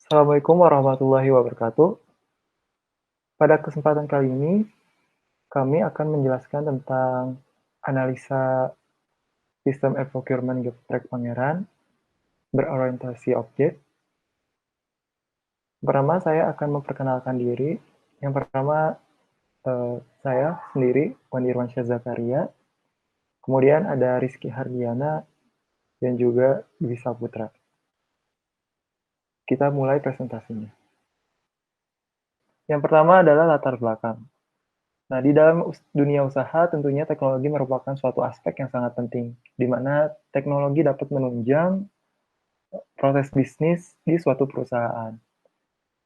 Assalamualaikum warahmatullahi wabarakatuh. Pada kesempatan kali ini, kami akan menjelaskan tentang analisa sistem e-procurement Geprek Pangeran berorientasi objek. Pertama, saya akan memperkenalkan diri. Yang pertama, saya sendiri, Wandi Irwansyah Zakaria. Kemudian ada Rizky Hardiana dan juga Dwi Saputra. Kita mulai presentasinya. Yang pertama adalah latar belakang. Nah, di dalam dunia usaha tentunya teknologi merupakan suatu aspek yang sangat penting, di mana teknologi dapat menunjang proses bisnis di suatu perusahaan.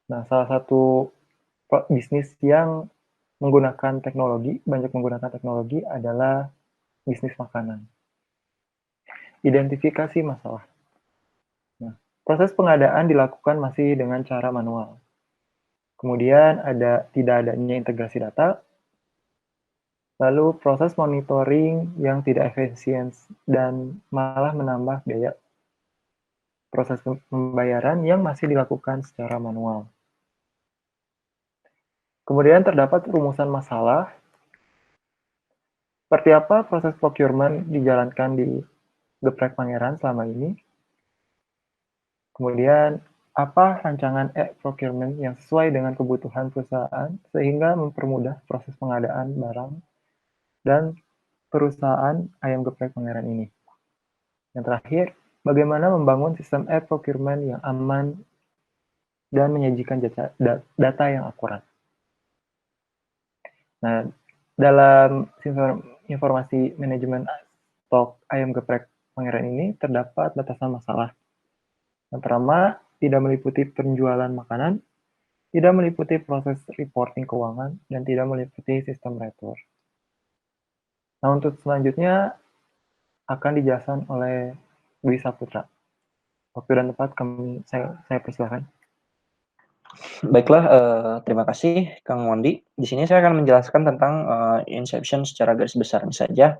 Nah, salah satu bisnis yang banyak menggunakan teknologi adalah bisnis makanan. Identifikasi masalah. Nah, proses pengadaan dilakukan masih dengan cara manual. Kemudian tidak adanya integrasi data, lalu proses monitoring yang tidak efisien dan malah menambah biaya proses pembayaran yang masih dilakukan secara manual. Kemudian terdapat rumusan masalah, seperti apa proses procurement dijalankan di Geprek Pangeran selama ini. Kemudian apa rancangan e-procurement yang sesuai dengan kebutuhan perusahaan sehingga mempermudah proses pengadaan barang dan perusahaan ayam geprek Pangeran ini. Yang terakhir, bagaimana membangun sistem e-procurement yang aman dan menyajikan data yang akurat. Nah, dalam informasi manajemen stok ayam geprek Pangeran ini terdapat batasan masalah. Yang pertama, tidak meliputi penjualan makanan, tidak meliputi proses reporting keuangan, dan tidak meliputi sistem retur. Nah, untuk selanjutnya akan dijelaskan oleh Dwi Saputra. Waktu dan tempat saya persilahkan. Baiklah, terima kasih Kang Mondi. Di sini saya akan menjelaskan tentang inception secara garis besarnya saja.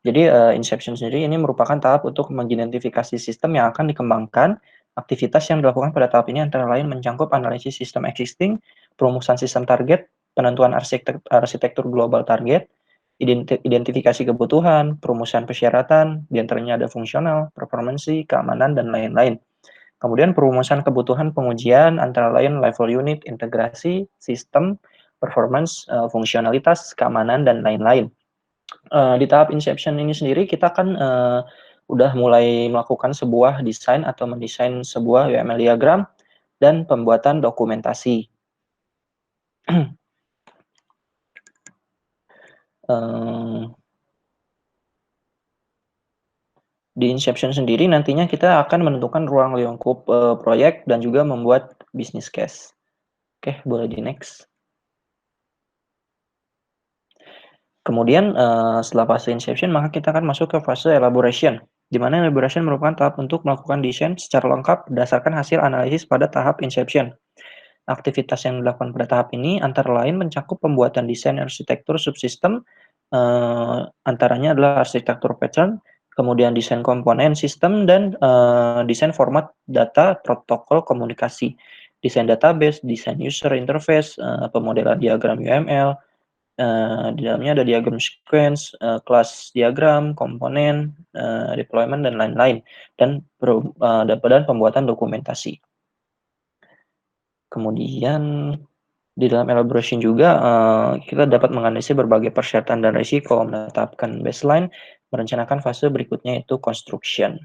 Jadi inception sendiri ini merupakan tahap untuk mengidentifikasi sistem yang akan dikembangkan. Aktivitas yang dilakukan pada tahap ini antara lain mencakup analisis sistem existing, perumusan sistem target, penentuan arsitektur global target, identifikasi kebutuhan, perumusan persyaratan, di antaranya ada fungsional, performansi, keamanan, dan lain-lain. Kemudian perumusan kebutuhan pengujian antara lain level unit, integrasi, sistem, performance, fungsionalitas, keamanan, dan lain-lain. Di tahap inception ini sendiri kita kan udah mulai melakukan sebuah desain atau mendesain sebuah UML diagram dan pembuatan dokumentasi. Di inception sendiri nantinya kita akan menentukan ruang lingkup proyek dan juga membuat business case. Oke, boleh di next. Kemudian setelah fase inception maka kita akan masuk ke fase elaboration, di mana elaboration merupakan tahap untuk melakukan desain secara lengkap berdasarkan hasil analisis pada tahap inception. Aktivitas yang dilakukan pada tahap ini antara lain mencakup pembuatan desain arsitektur subsistem, antaranya adalah arsitektur pattern, kemudian desain komponen sistem, dan desain format data protokol komunikasi, desain database, desain user interface, pemodelan diagram UML, di dalamnya ada diagram sequence, kelas diagram, komponen, deployment, dan lain-lain, dan pembuatan dokumentasi. Kemudian di dalam elaboration juga kita dapat menganalisis berbagai persyaratan dan risiko, menetapkan baseline, merencanakan fase berikutnya yaitu construction.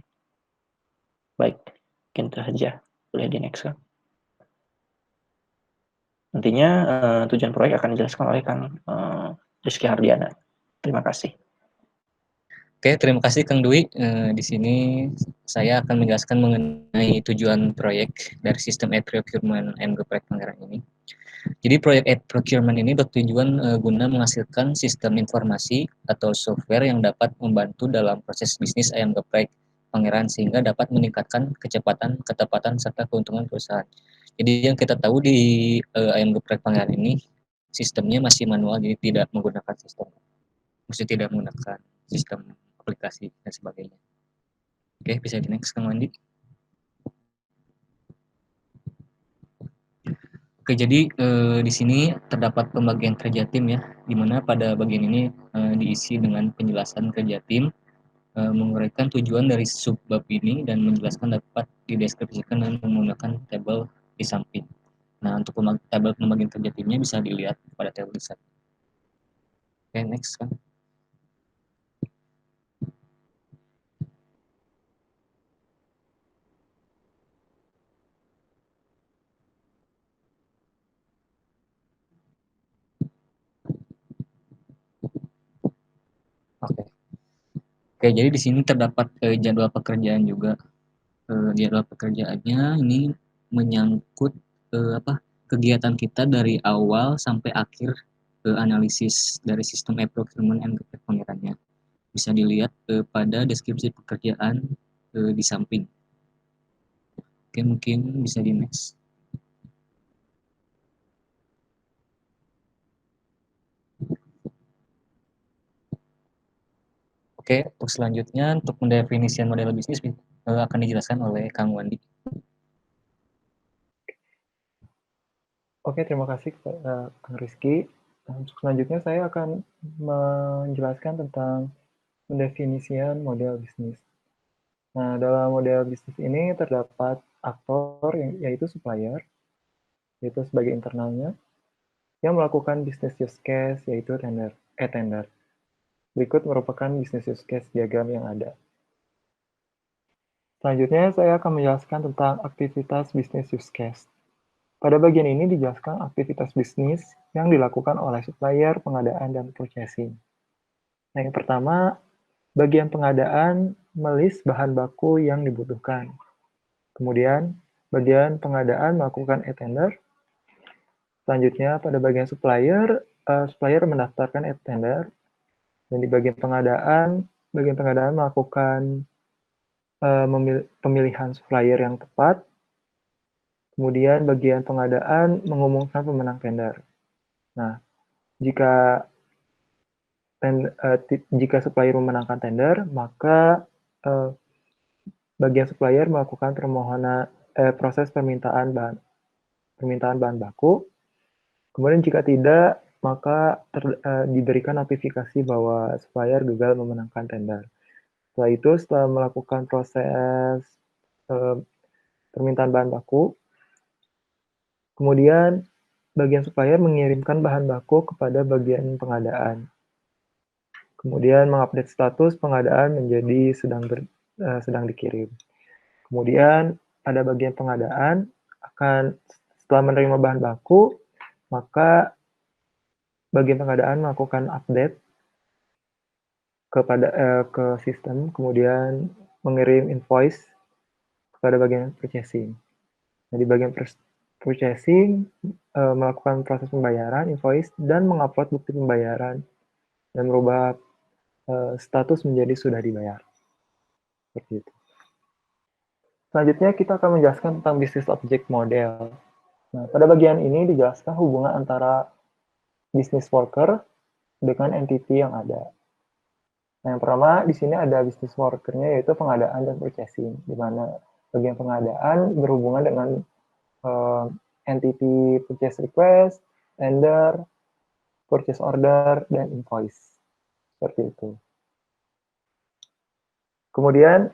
Baik, mungkin itu saja. Boleh di next kan? Nantinya tujuan proyek akan dijelaskan oleh Kang Rizky Hardiana. Terima kasih. Oke, terima kasih Kang Dwi. Di sini saya akan menjelaskan mengenai tujuan proyek dari sistem e-procurement ayam geprek Pangeran ini. Jadi proyek e-procurement ini bertujuan guna menghasilkan sistem informasi atau software yang dapat membantu dalam proses bisnis ayam geprek Pangeran sehingga dapat meningkatkan kecepatan, ketepatan, serta keuntungan perusahaan. Jadi yang kita tahu di ayam geprek Pangeran ini sistemnya masih manual, jadi tidak menggunakan sistem aplikasi dan sebagainya. Oke, bisa di next Kang Wandi. Oke, jadi di sini terdapat pembagian kerja tim ya, di mana pada bagian ini diisi dengan penjelasan kerja tim, menguraikan tujuan dari subbab ini dan menjelaskan dapat dideskripsikan dengan menggunakan tabel di samping. Nah, untuk tabel pembagian kerja timnya bisa dilihat pada tabel di samping. Oke, next kan. Oke. Oke, jadi di sini terdapat jadwal pekerjaan juga. Jadwal pekerjaannya ini menyangkut kegiatan kita dari awal sampai akhir analisis dari sistem e-procurement and pengirannya. Bisa dilihat pada deskripsi pekerjaan di samping. Oke, mungkin bisa di next. Oke, untuk selanjutnya untuk mendefinisikan model bisnis akan dijelaskan oleh Kang Wandi. Oke, terima kasih Kang Rizky. Untuk selanjutnya saya akan menjelaskan tentang pendefinisian model bisnis. Nah, dalam model bisnis ini terdapat aktor yaitu supplier, yaitu sebagai internalnya, yang melakukan business use case yaitu tender. Berikut merupakan business use case diagram yang ada. Selanjutnya saya akan menjelaskan tentang aktivitas business use case. Pada bagian ini dijelaskan aktivitas bisnis yang dilakukan oleh supplier, pengadaan, dan purchasing. Nah, yang pertama, bagian pengadaan melis bahan baku yang dibutuhkan. Kemudian, bagian pengadaan melakukan e-tender. Selanjutnya, pada bagian supplier, supplier mendaftarkan e-tender. Dan di bagian pengadaan melakukan pemilihan supplier yang tepat. Kemudian bagian pengadaan mengumumkan pemenang tender. Nah, jika supplier memenangkan tender, maka bagian supplier melakukan proses permintaan bahan baku. Kemudian jika tidak, maka diberikan notifikasi bahwa supplier gagal memenangkan tender. Setelah itu, setelah melakukan proses permintaan bahan baku, kemudian bagian supplier mengirimkan bahan baku kepada bagian pengadaan. Kemudian mengupdate status pengadaan menjadi sedang dikirim. Kemudian pada bagian pengadaan setelah menerima bahan baku, maka bagian pengadaan melakukan update ke sistem, kemudian mengirim invoice kepada bagian purchasing. Nah, di bagian purchasing melakukan proses pembayaran, invoice, dan mengupload bukti pembayaran dan merubah status menjadi sudah dibayar. Seperti itu. Selanjutnya kita akan menjelaskan tentang business object model. Nah, pada bagian ini dijelaskan hubungan antara business worker dengan entity yang ada. Nah, yang pertama di sini ada business worker-nya yaitu pengadaan dan purchasing, di mana bagian pengadaan berhubungan dengan entity purchase request, tender, purchase order, dan invoice. Seperti itu. Kemudian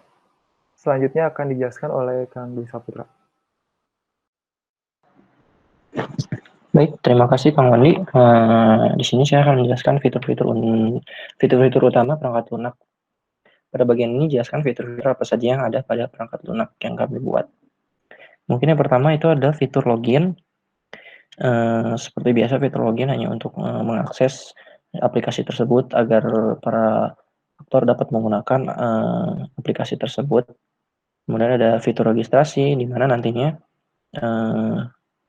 selanjutnya akan dijelaskan oleh Kang Dwi Saputra. Baik, terima kasih Kang Wandi. Di sini saya akan menjelaskan fitur-fitur utama perangkat lunak. Pada bagian ini jelaskan fitur-fitur apa saja yang ada pada perangkat lunak yang kami buat. Mungkin yang pertama itu ada fitur login. Seperti biasa fitur login hanya untuk mengakses aplikasi tersebut agar para aktor dapat menggunakan aplikasi tersebut. Kemudian ada fitur registrasi di mana nantinya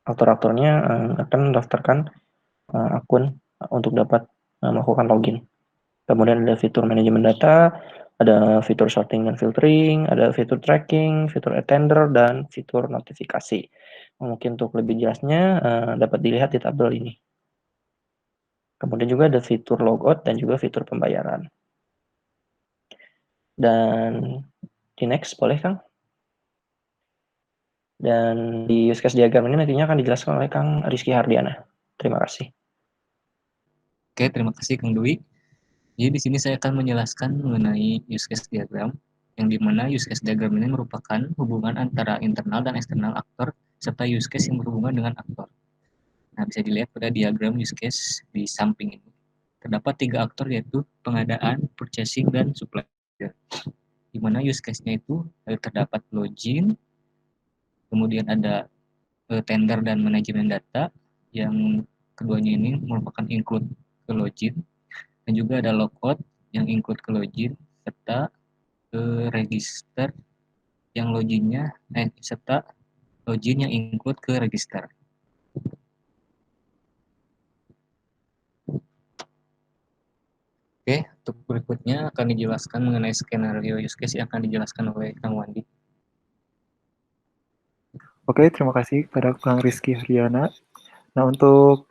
aktor-aktornya akan mendaftarkan akun untuk dapat melakukan login. Kemudian ada fitur manajemen data, ada fitur sorting dan filtering, ada fitur tracking, fitur attender, dan fitur notifikasi. Mungkin untuk lebih jelasnya dapat dilihat di tabel ini. Kemudian juga ada fitur logout dan juga fitur pembayaran. Dan di next boleh Kang? Dan di use case diagram ini nantinya akan dijelaskan oleh Kang Rizky Hardiana. Terima kasih. Oke, terima kasih Kang Dwi. Jadi di sini saya akan menjelaskan mengenai use case diagram, yang dimana use case diagram ini merupakan hubungan antara internal dan eksternal aktor, serta use case yang berhubungan dengan aktor. Nah, bisa dilihat pada diagram use case di samping ini. Terdapat 3 aktor yaitu pengadaan, purchasing, dan supply. Di mana use case-nya itu terdapat login, kemudian ada tender dan manajemen data, yang keduanya ini merupakan include ke login, dan juga ada logout yang include ke login, serta register yang loginnya serta login yang include ke register. Oke, untuk berikutnya akan dijelaskan mengenai skenario use case yang akan dijelaskan oleh Kang Wandi. Oke, terima kasih kepada Kang Rizky Hardiana. Nah, untuk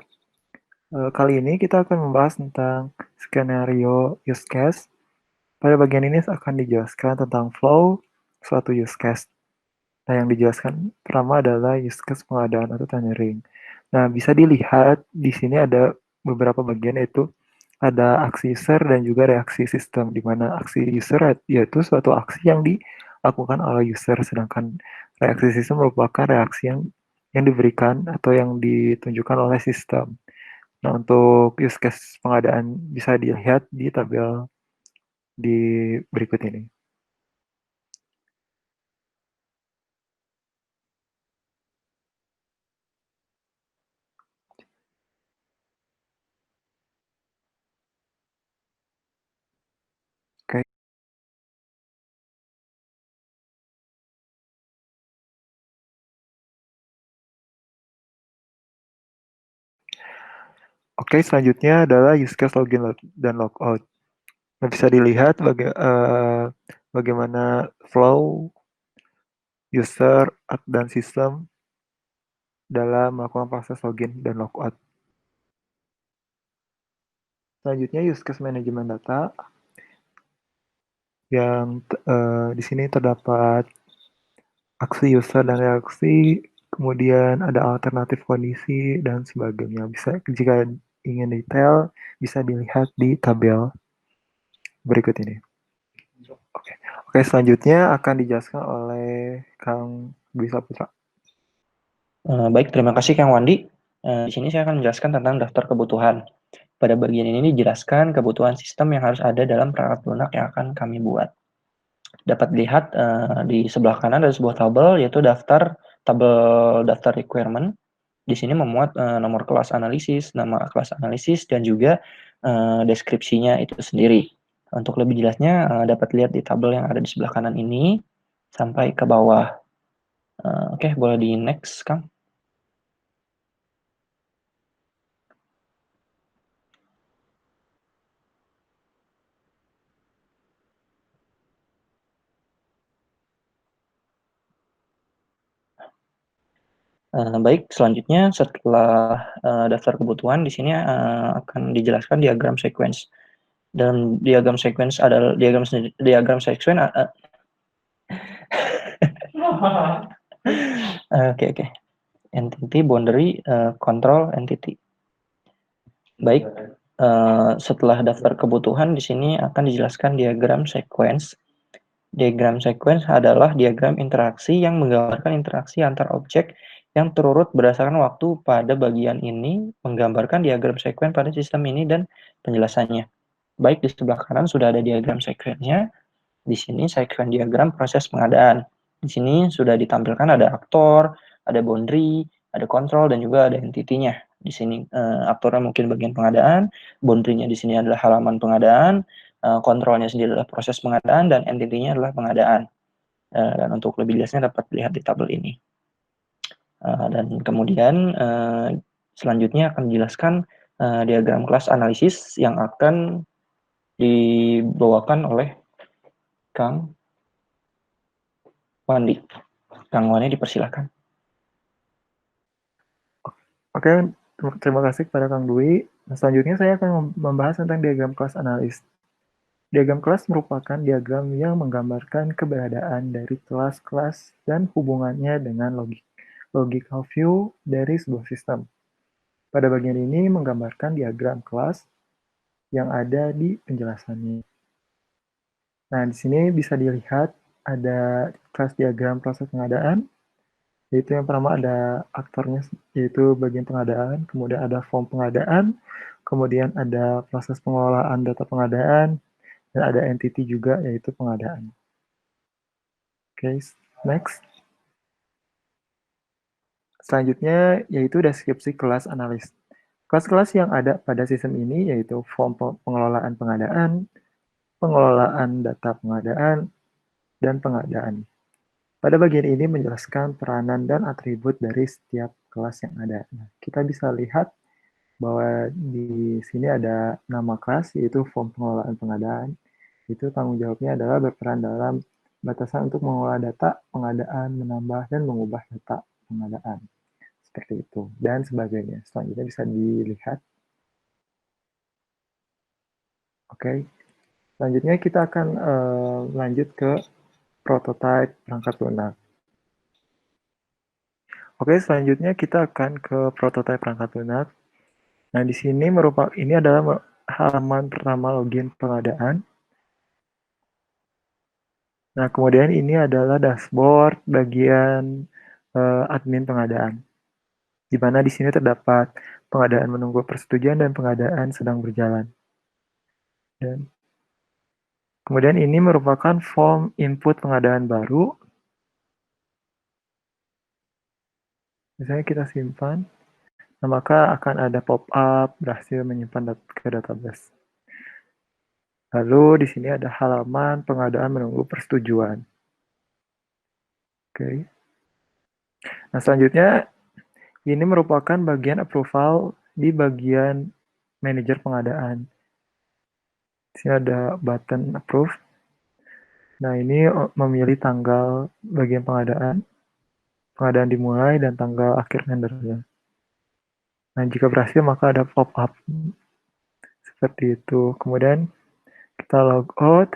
kali ini kita akan membahas tentang skenario use case. Pada bagian ini akan dijelaskan tentang flow suatu use case. Nah, yang dijelaskan pertama adalah use case pengadaan atau tendering. Nah, bisa dilihat di sini ada beberapa bagian, yaitu ada aksi user dan juga reaksi sistem, di mana aksi user yaitu suatu aksi yang dilakukan oleh user, sedangkan reaksi sistem merupakan reaksi yang diberikan atau yang ditunjukkan oleh sistem. Nah, untuk use case pengadaan bisa dilihat di tabel di berikut ini. Oke. Oke, selanjutnya adalah use case login dan logout. Nah, bisa dilihat bagaimana flow user dan sistem dalam melakukan proses login dan logout. Selanjutnya use case manajemen data, yang di sini terdapat aksi user dan reaksi, kemudian ada alternatif kondisi dan sebagainya. Bisa, jika ingin detail, bisa dilihat di tabel berikut ini. Oke, Oke, selanjutnya akan dijelaskan oleh Kang Dwi Saputra. Baik, terima kasih Kang Wandi. Di sini saya akan menjelaskan tentang daftar kebutuhan. Pada bagian ini dijelaskan kebutuhan sistem yang harus ada dalam perangkat lunak yang akan kami buat. Dapat dilihat di sebelah kanan ada sebuah tabel, yaitu tabel daftar requirement. Di sini memuat nomor kelas analisis, nama kelas analisis, dan juga deskripsinya itu sendiri. Untuk lebih jelasnya dapat lihat di tabel yang ada di sebelah kanan ini sampai ke bawah. Oke, boleh di next, Kang. Baik, selanjutnya setelah daftar kebutuhan di sini akan dijelaskan diagram sequence. Dan diagram sequence adalah diagram sequence oke. Entity, boundary, control, entity. Baik, setelah daftar kebutuhan di sini akan dijelaskan diagram sequence. Diagram sequence adalah diagram interaksi yang menggambarkan interaksi antar objek yang terurut berdasarkan waktu. Pada bagian ini menggambarkan diagram sequence pada sistem ini dan penjelasannya. Baik, di sebelah kanan sudah ada diagram sequence-nya. Di sini sequence diagram proses pengadaan. Di sini sudah ditampilkan ada aktor, ada boundary, ada control, dan juga ada entity-nya. Di sini aktornya mungkin bagian pengadaan, boundary-nya di sini adalah halaman pengadaan, kontrolnya sendiri adalah proses pengadaan, dan entity-nya adalah pengadaan. Dan untuk lebih jelasnya dapat dilihat di tabel ini. Dan kemudian selanjutnya akan dijelaskan diagram kelas analisis yang akan dibawakan oleh Kang Wandi. Kang Wandi dipersilakan. Oke, terima kasih kepada Kang Dwi. Nah, selanjutnya saya akan membahas tentang diagram kelas analis. Diagram kelas merupakan diagram yang menggambarkan keberadaan dari kelas-kelas dan hubungannya dengan logical view dari sebuah sistem. Pada bagian ini menggambarkan diagram kelas yang ada di penjelasannya. Nah, di sini bisa dilihat ada kelas diagram proses pengadaan, yaitu yang pertama ada aktornya, yaitu bagian pengadaan, kemudian ada form pengadaan, kemudian ada proses pengelolaan data pengadaan, dan ada entity juga, yaitu pengadaan. Oke, next. Selanjutnya, yaitu deskripsi kelas analis. Kelas-kelas yang ada pada sistem ini yaitu form pengelolaan pengadaan, pengelolaan data pengadaan, dan pengadaan. Pada bagian ini menjelaskan peranan dan atribut dari setiap kelas yang ada. Nah, kita bisa lihat bahwa di sini ada nama kelas, yaitu form pengelolaan pengadaan. Itu tanggung jawabnya adalah berperan dalam batasan untuk mengelola data pengadaan, menambah dan mengubah data pengadaan. Seperti itu, dan sebagainya. Selanjutnya bisa dilihat. Oke, selanjutnya kita akan lanjut ke prototype perangkat lunak. Oke, selanjutnya kita akan ke prototype perangkat lunak. Nah, di sini ini adalah halaman pertama login pengadaan. Nah, kemudian ini adalah dashboard bagian admin pengadaan, di mana di sini terdapat pengadaan menunggu persetujuan dan pengadaan sedang berjalan. Dan kemudian ini merupakan form input pengadaan baru. Misalnya kita simpan, nah maka akan ada pop-up berhasil menyimpan ke database. Lalu di sini ada halaman pengadaan menunggu persetujuan. Oke. Nah, selanjutnya ini merupakan bagian approval di bagian manajer pengadaan. Di sini ada button approve. Nah, ini memilih tanggal bagian pengadaan dimulai dan tanggal akhir tendernya. Nah, jika berhasil maka ada pop-up seperti itu. Kemudian kita log out.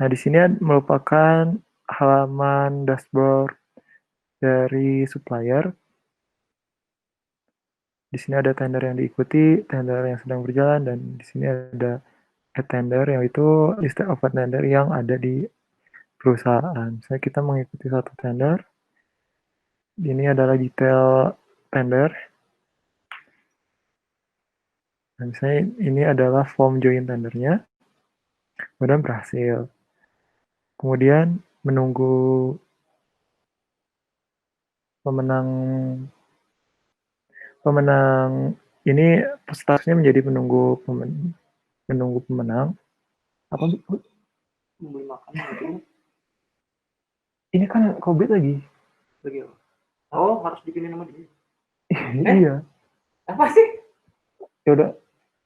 Nah, di sini merupakan halaman dashboard dari supplier. Di sini ada tender yang diikuti, tender yang sedang berjalan, dan di sini ada tender, yaitu list of tender yang ada di perusahaan. Misalnya kita mengikuti satu tender, ini adalah detail tender. Nah, misalnya ini adalah form join tendernya, kemudian berhasil. Kemudian menunggu pemenang ini statusnya menjadi menunggu pemenang. Apa membeli makan gitu? Ini kan COVID lagi. Oh, harus dipilih nama dia. Iya. Apa sih? Ya udah.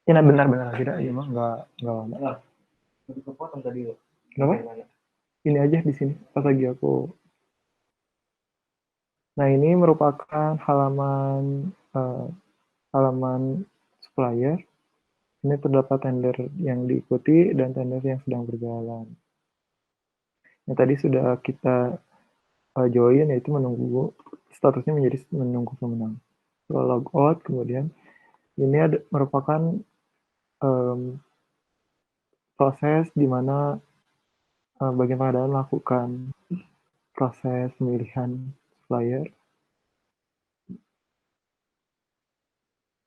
Ini benar-benar tidak, ya mah nggak lama. Kepotong tadi lo. Kenapa? Ini aja di sini pas lagi aku. Nah, ini merupakan halaman supplier. Ini terdapat tender yang diikuti dan tender yang sedang berjalan. Yang tadi sudah kita join, yaitu menunggu, statusnya menjadi menunggu pemenang. Setelah log out, kemudian ini merupakan proses di mana bagian pengadaan melakukan proses pemilihan supplier.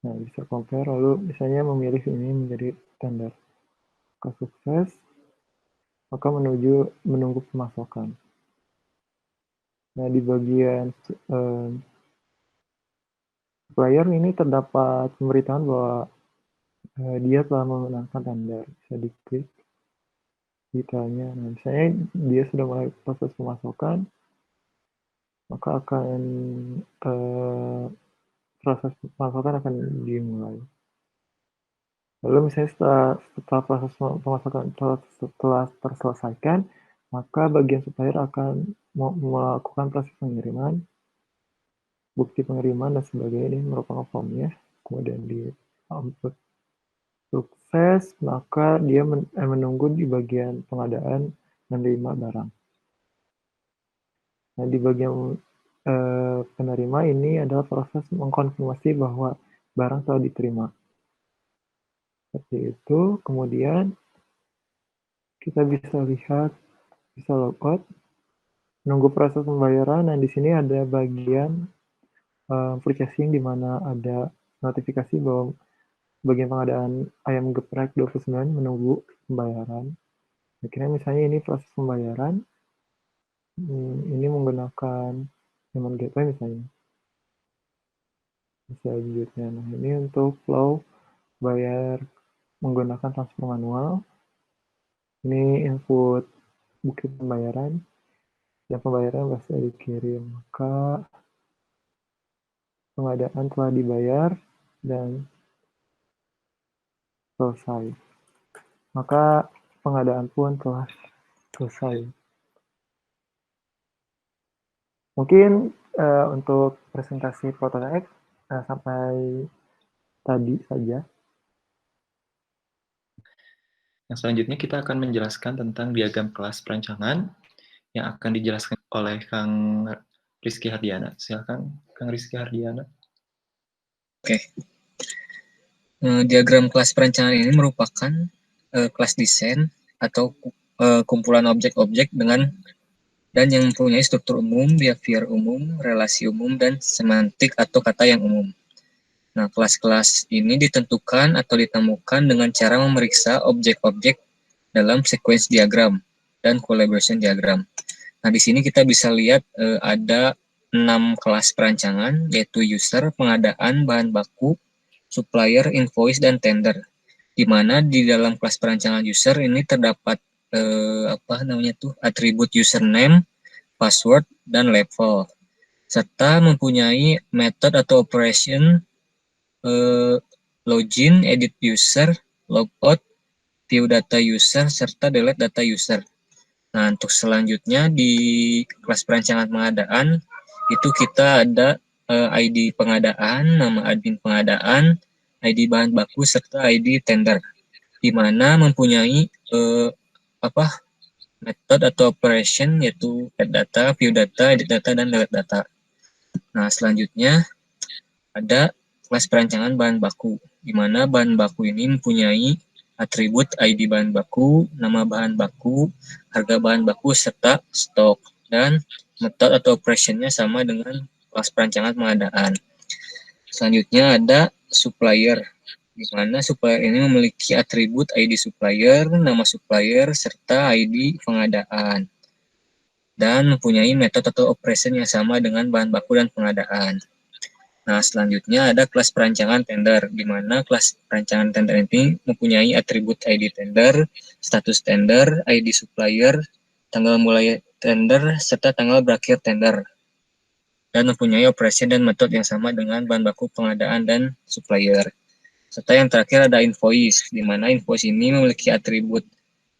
Nah, bisa compare, lalu misalnya memilih ini menjadi tender. Jika sukses, maka menunggu pemasokan. Nah, di bagian supplier ini terdapat pemberitahuan bahwa dia telah memenangkan tender. Bisa diklik detailnya. Nah, misalnya dia sudah mulai proses pemasokan, maka akan proses pemasokan akan dimulai. Lalu misalnya setelah proses pemasokan telah terselesaikan, maka bagian supplier akan melakukan proses pengiriman, bukti pengiriman dan sebagainya. Ini merupakan formnya, kemudian di output sukses. proses, maka dia menunggu di bagian pengadaan menerima barang. Nah, di bagian penerima ini adalah proses mengkonfirmasi bahwa barang telah diterima. Seperti itu, kemudian kita bisa lihat, bisa logout, menunggu proses pembayaran. Nah, di sini ada bagian purchasing di mana ada notifikasi bahwa bagian pengadaan ayam geprek 29 menunggu pembayaran. Akhirnya misalnya ini proses pembayaran, ini menggunakan payment gateway misalnya. Selanjutnya, nah ini untuk flow bayar menggunakan transfer manual. Ini input bukti pembayaran dan pembayaran pasti dikirim. Maka pengadaan telah dibayar dan selesai. Maka pengadaan pun telah selesai. Mungkin untuk presentasi prototype sampai tadi saja. Yang selanjutnya kita akan menjelaskan tentang diagram kelas perancangan yang akan dijelaskan oleh Kang Rizky Hardiana. Silakan Kang Rizky Hardiana. Oke. Diagram kelas perancangan ini merupakan kelas desain atau kumpulan objek-objek dengan dan yang mempunyai struktur umum, behavior umum, relasi umum, dan semantik atau kata yang umum. Nah, kelas-kelas ini ditentukan atau ditemukan dengan cara memeriksa objek-objek dalam sequence diagram dan collaboration diagram. Nah, di sini kita bisa lihat ada 6 kelas perancangan, yaitu user, pengadaan, bahan baku, supplier, invoice, dan tender. Di mana di dalam kelas perancangan user ini terdapat atribut username, password, dan level, serta mempunyai method atau operation login, edit user, logout, view data user, serta delete data user. Nah, untuk selanjutnya di kelas perancangan pengadaan itu kita ada ID pengadaan, nama admin pengadaan, ID bahan baku, serta ID tender, di mana mempunyai method atau operation yaitu add data, view data, edit data, dan delete data. Nah, selanjutnya ada kelas perancangan bahan baku, di mana bahan baku ini mempunyai atribut ID bahan baku, nama bahan baku, harga bahan baku, serta stok, dan method atau operation-nya sama dengan kelas perancangan pengadaan. Selanjutnya ada supplier, di mana supplier ini memiliki atribut ID supplier, nama supplier, serta ID pengadaan, dan mempunyai metode atau operation yang sama dengan bahan baku dan pengadaan. Nah, selanjutnya ada kelas perancangan tender, di mana kelas perancangan tender ini mempunyai atribut ID tender, status tender, ID supplier, tanggal mulai tender, serta tanggal berakhir tender, dan mempunyai operation dan metode yang sama dengan bahan baku pengadaan dan supplier. Serta yang terakhir ada invoice, di mana invoice ini memiliki atribut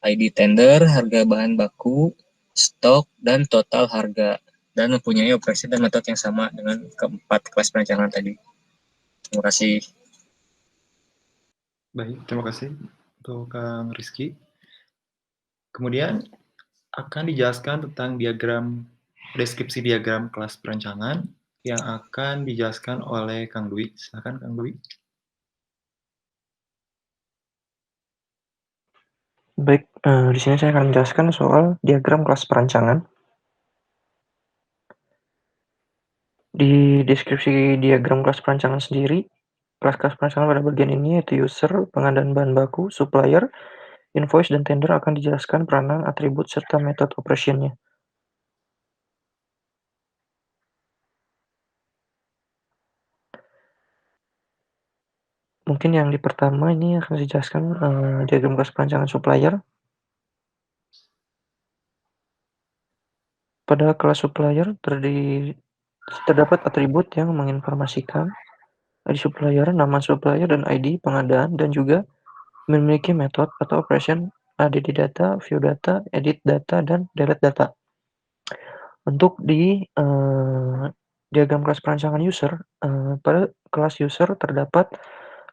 ID tender, harga bahan baku, stok, dan total harga, dan mempunyai operasi dan metode yang sama dengan keempat kelas perancangan tadi. Terima kasih. Baik, terima kasih untuk Kang Rizky. Kemudian akan dijelaskan tentang deskripsi diagram kelas perancangan yang akan dijelaskan oleh Kang Dwi. Silakan Kang Dwi. Baik, di sini saya akan menjelaskan soal diagram kelas perancangan. Di deskripsi diagram kelas perancangan sendiri, kelas-kelas perancangan pada bagian ini yaitu user, pengadaan bahan baku, supplier, invoice, dan tender akan dijelaskan peranan, atribut, serta metode operation-nya. Mungkin yang di pertama ini akan dijelaskan diagram kelas perancangan supplier. Pada kelas supplier terdapat atribut yang menginformasikan ID supplier, nama supplier, dan ID pengadaan, dan juga memiliki metode atau operation add data, view data, edit data, dan delete data. Untuk di diagram kelas perancangan user, pada kelas user terdapat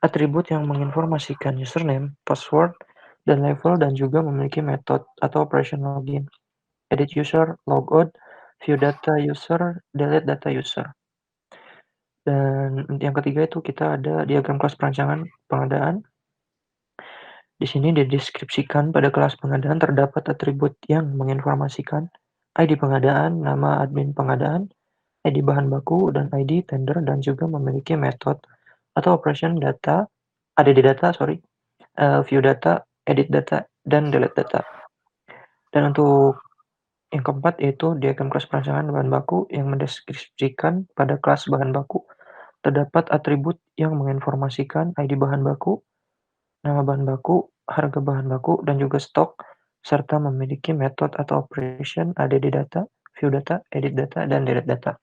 atribut yang menginformasikan username, password, dan level, dan juga memiliki metode atau operation login, edit user, logout, view data user, delete data user. Dan yang ketiga itu kita ada diagram kelas perancangan pengadaan. Di sini dideskripsikan pada kelas pengadaan terdapat atribut yang menginformasikan ID pengadaan, nama admin pengadaan, ID bahan baku, dan ID tender, dan juga memiliki metode atau operation data, view data, edit data, dan delete data. Dan untuk yang keempat yaitu diagram kelas perancangan bahan baku yang mendeskripsikan pada kelas bahan baku terdapat atribut yang menginformasikan ID bahan baku, nama bahan baku, harga bahan baku, dan juga stok, serta memiliki metode atau operation add data, view data, edit data, dan delete data.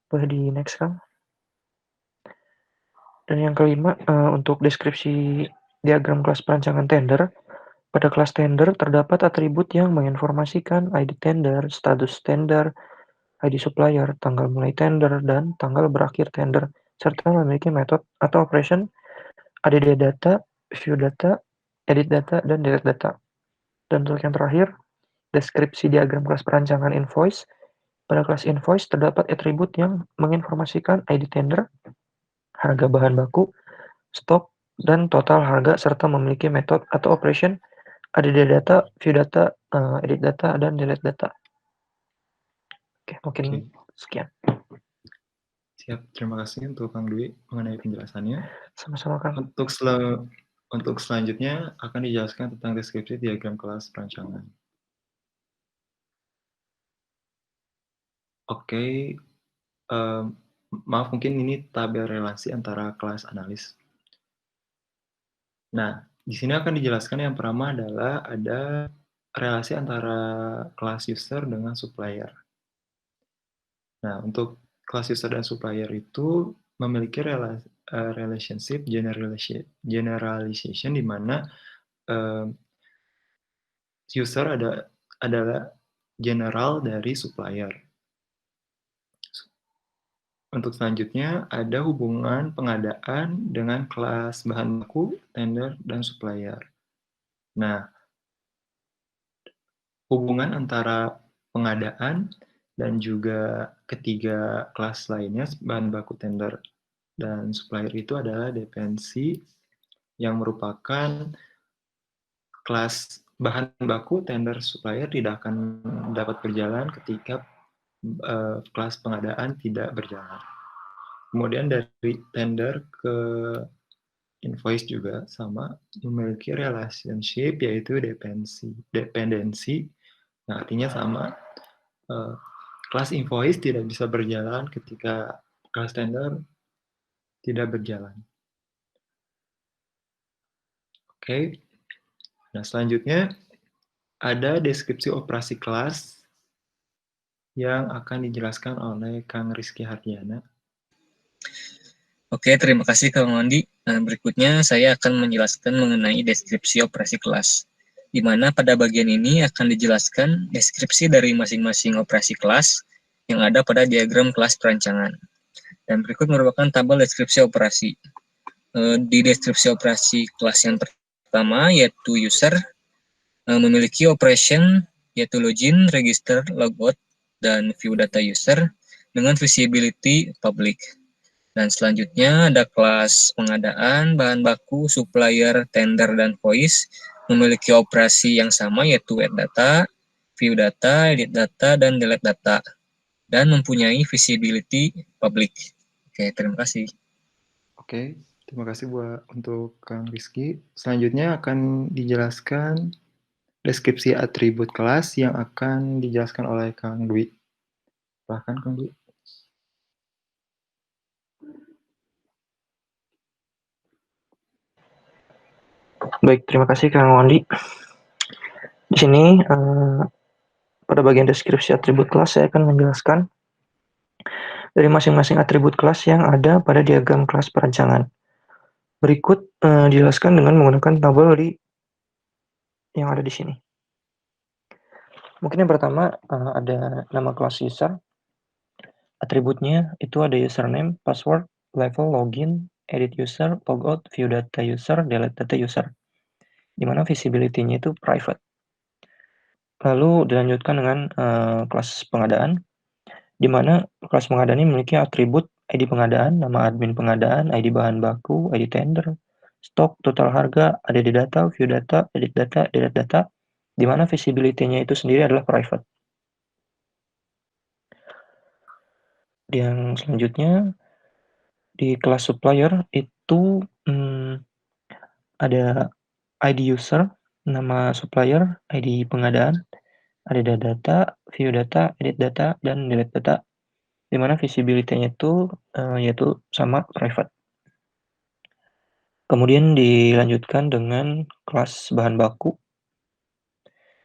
Boleh di next, Kang? Dan yang kelima, untuk deskripsi diagram kelas perancangan tender, pada kelas tender terdapat atribut yang menginformasikan ID tender, status tender, ID supplier, tanggal mulai tender, dan tanggal berakhir tender, serta memiliki metode atau operation add data, view data, edit data, dan delete data. Dan untuk yang terakhir, deskripsi diagram kelas perancangan invoice. Pada kelas invoice terdapat atribut yang menginformasikan ID tender, harga bahan baku, stok, dan total harga, serta memiliki metode atau operation add data, view data, edit data, dan delete data. Oke, mungkin sekian. Siap, terima kasih untuk Kang Dwi mengenai penjelasannya. Sama-sama, Kang. Untuk selanjutnya akan dijelaskan tentang deskripsi diagram kelas perancangan. Oke, maaf mungkin ini tabel relasi antara kelas analis. Nah, di sini akan dijelaskan yang pertama adalah ada relasi antara kelas user dengan supplier. Nah, untuk kelas user dan supplier itu memiliki relationship generalization di mana user adalah general dari supplier. Untuk selanjutnya ada hubungan pengadaan dengan kelas bahan baku, tender, dan supplier. Nah, hubungan antara pengadaan dan juga ketiga kelas lainnya, bahan baku, tender, dan supplier itu adalah dependensi yang merupakan kelas bahan baku, tender, supplier tidak akan dapat berjalan ketika kelas pengadaan tidak berjalan. Kemudian dari tender ke invoice juga sama, memiliki relationship yaitu dependensi. Nah, artinya sama. Kelas invoice tidak bisa berjalan ketika kelas tender tidak berjalan. Oke. Nah, selanjutnya ada deskripsi operasi kelas yang akan dijelaskan oleh Kang Rizky Hardiana. Oke, terima kasih Kang Wandi. Berikutnya saya akan menjelaskan mengenai deskripsi operasi kelas, di mana pada bagian ini akan dijelaskan deskripsi dari masing-masing operasi kelas yang ada pada diagram kelas perancangan. Dan berikut merupakan tabel deskripsi operasi. Di deskripsi operasi kelas yang pertama, yaitu user, memiliki operation, yaitu login, register, logout, dan view data user dengan visibility public. Dan selanjutnya ada kelas pengadaan, bahan baku, supplier, tender, dan voice memiliki operasi yang sama yaitu add data, view data, edit data, dan delete data. Dan mempunyai visibility public. Oke, terima kasih. Oke, terima kasih untuk Kang Rizky. Selanjutnya akan dijelaskan deskripsi atribut kelas yang akan dijelaskan oleh Kang Dwi. Silahkan Kang Dwi. Baik, terima kasih Kang Wandi. Di sini pada bagian deskripsi atribut kelas saya akan menjelaskan dari masing-masing atribut kelas yang ada pada diagram kelas perancangan. Berikut dijelaskan dengan menggunakan tabel yang ada di sini. Mungkin yang pertama ada nama kelas user. Atributnya itu ada username, password, level, login, edit user, logout, view data user, delete data user. Di mana visibility-nya itu private. Lalu dilanjutkan dengan kelas pengadaan, di mana kelas pengadaan ini memiliki atribut ID pengadaan, nama admin pengadaan, ID bahan baku, ID tender, stok, total harga, ADD data, view data, edit data, delete data, di mana visibility-nya itu sendiri adalah private. Yang selanjutnya, di kelas supplier itu ada ID user, nama supplier, ID pengadaan, ada data, view data, edit data, dan delete data, di mana visibility-nya itu yaitu sama private. Kemudian dilanjutkan dengan kelas bahan baku,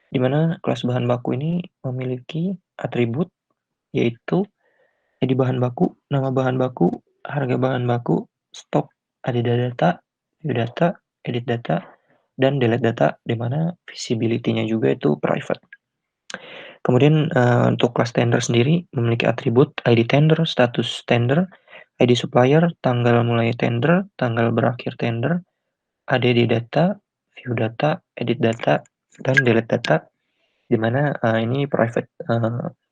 di mana kelas bahan baku ini memiliki atribut yaitu ID bahan baku, nama bahan baku, harga bahan baku, stok, ada data, view data, edit data, dan delete data, di mana visibility-nya juga itu private. Kemudian untuk kelas tender sendiri memiliki atribut ID tender, status tender, ID supplier, tanggal mulai tender, tanggal berakhir tender, ADD data, view data, edit data, dan delete data, di mana ini private,